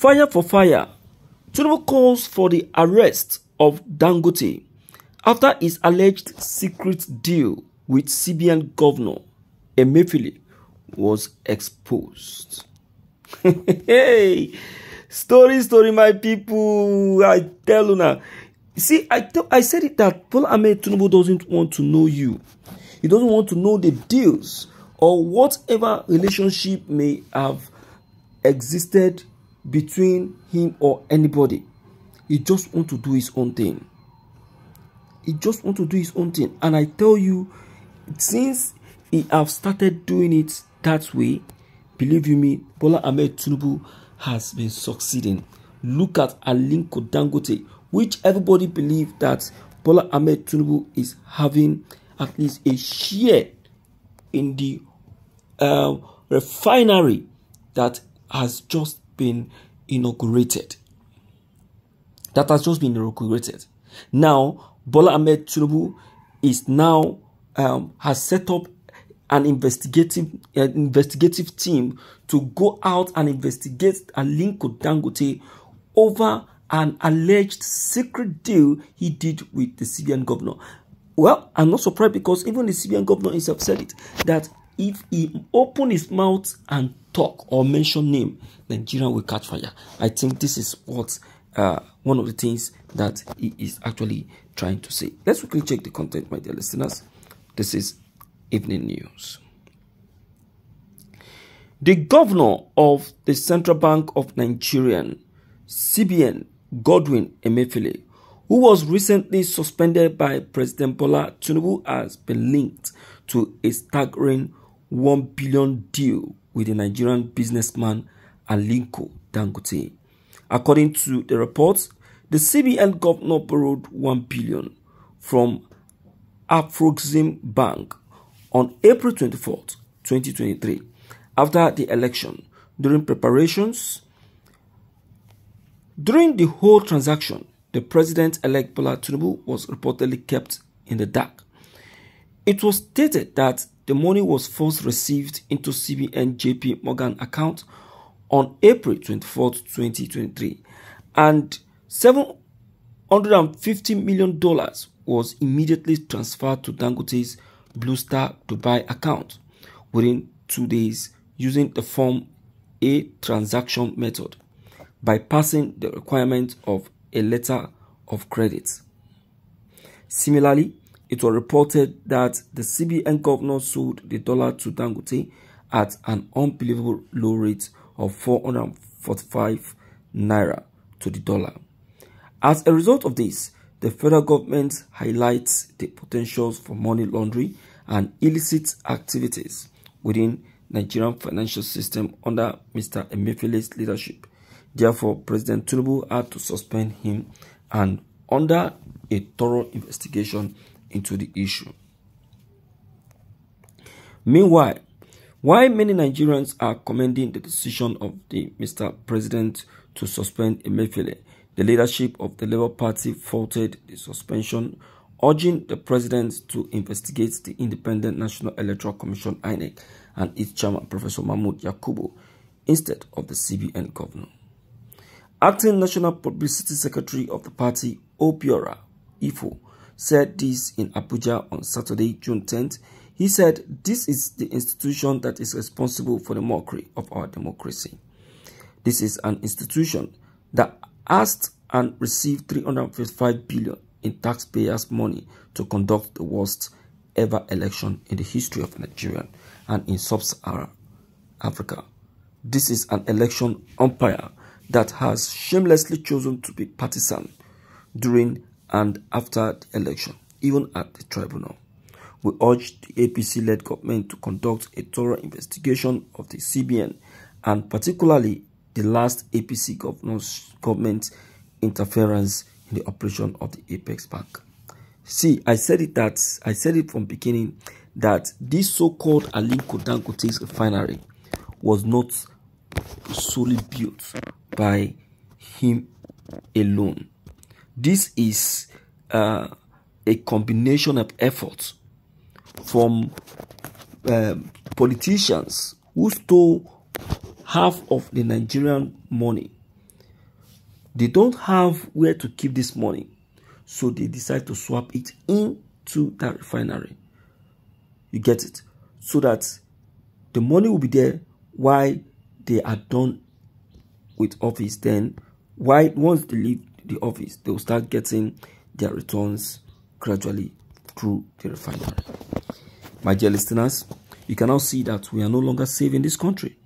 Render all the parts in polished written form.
Fire for fire. Tinubu calls for the arrest of Dangote after his alleged secret deal with CBN Governor Emefiele was exposed. Hey, story, my people. I tell you now. See, I said it that Bola Ahmed Tinubu doesn't want to know you. He doesn't want to know the deals or whatever relationship may have existed between him or anybody. He just wants to do his own thing. He just wants to do his own thing. And I tell you, since he have started doing it that way, believe you me, Bola Ahmed Tinubu has been succeeding. Look at Aliko Dangote, which everybody believes that Bola Ahmed Tinubu is having at least a share in the refinery that has just been inaugurated. Now, Bola Ahmed Tinubu is now has set up an investigative team to go out and investigate Aliko Dangote over an alleged secret deal he did with the CBN governor. Well, I'm not surprised because even the CBN governor himself said it, that if he open his mouth and talk or mention name, Nigeria will catch fire. I think this is what one of the things that he is actually trying to say. Let's quickly check the content, my dear listeners. This is Evening News. The governor of the Central Bank of Nigeria, CBN, Godwin Emefiele, who was recently suspended by President Bola Tinubu, has been linked to a staggering $1 billion deal with the Nigerian businessman Aliko Dangote. According to the reports, the CBN governor borrowed $1 billion from Afrexim Bank on April 24th, 2023, after the election. During preparations, during the whole transaction, the president-elect Bola Tinubu was reportedly kept in the dark. It was stated that the money was first received into CBN JP Morgan account on April 24, 2023, and $750 million was immediately transferred to Dangote's Blue Star Dubai account within 2 days using the Form A transaction method, bypassing the requirement of a letter of credit. Similarly, it was reported that the CBN governor sold the dollar to Dangote at an unbelievable low rate of 445 naira to the dollar. As a result of this, the federal government highlights the potentials for money laundering and illicit activities within Nigerian financial system under Mr. Emefiele's leadership. Therefore, President Tinubu had to suspend him and under a thorough investigation into the issue. Meanwhile, while many Nigerians are commending the decision of the Mr. President to suspend Emefiele, the leadership of the Labour Party faulted the suspension, urging the president to investigate the Independent National Electoral Commission (INEC) and its chairman, Professor Mahmood Yakubu, instead of the CBN governor. Acting National Publicity Secretary of the party, Obiora Ifo, said this in Abuja on Saturday, June 10th. He said, "This is the institution that is responsible for the mockery of our democracy. This is an institution that asked and received 355 billion in taxpayers' money to conduct the worst ever election in the history of Nigeria and in sub-Saharan Africa. This is an election umpire that has shamelessly chosen to be partisan during and after the election, even at the tribunal. We urge the APC-led government to conduct a thorough investigation of the CBN and particularly the last APC government interference in the operation of the Apex Bank." See, I said it from beginning that this so-called Aliko Dangote's refinery was not solely built by him alone. This is a combination of efforts from politicians who stole half of the Nigerian money They don't have where to keep this money, so they decide to swap it into that refinery. You get it? So that the money will be there while they are done with office. Then, once they leave the office, they will start getting their returns gradually through the refinery. My dear listeners, you can now see that we are no longer safe in this country.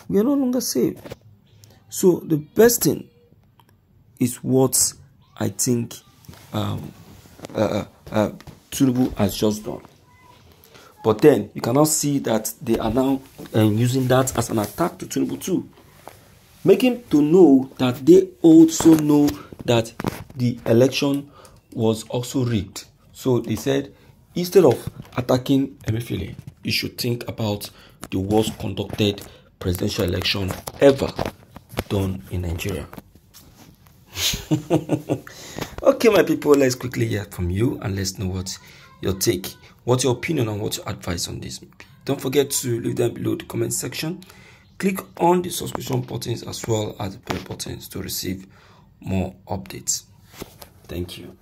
We are no longer safe. So the best thing is what I think Tinubu has just done. But then you can now see that they are now using that as an attack to Tinubu too, making to know that they also know that the election was also rigged. So they said, instead of attacking Emefiele, you should think about the worst conducted presidential election ever done in Nigeria. Okay, my people, let's quickly hear from you and let's know what your take, what's your opinion, and what's your advice on this. Don't forget to leave them below the comment section. Click on the subscription buttons as well as the bell buttons to receive more updates. Thank you.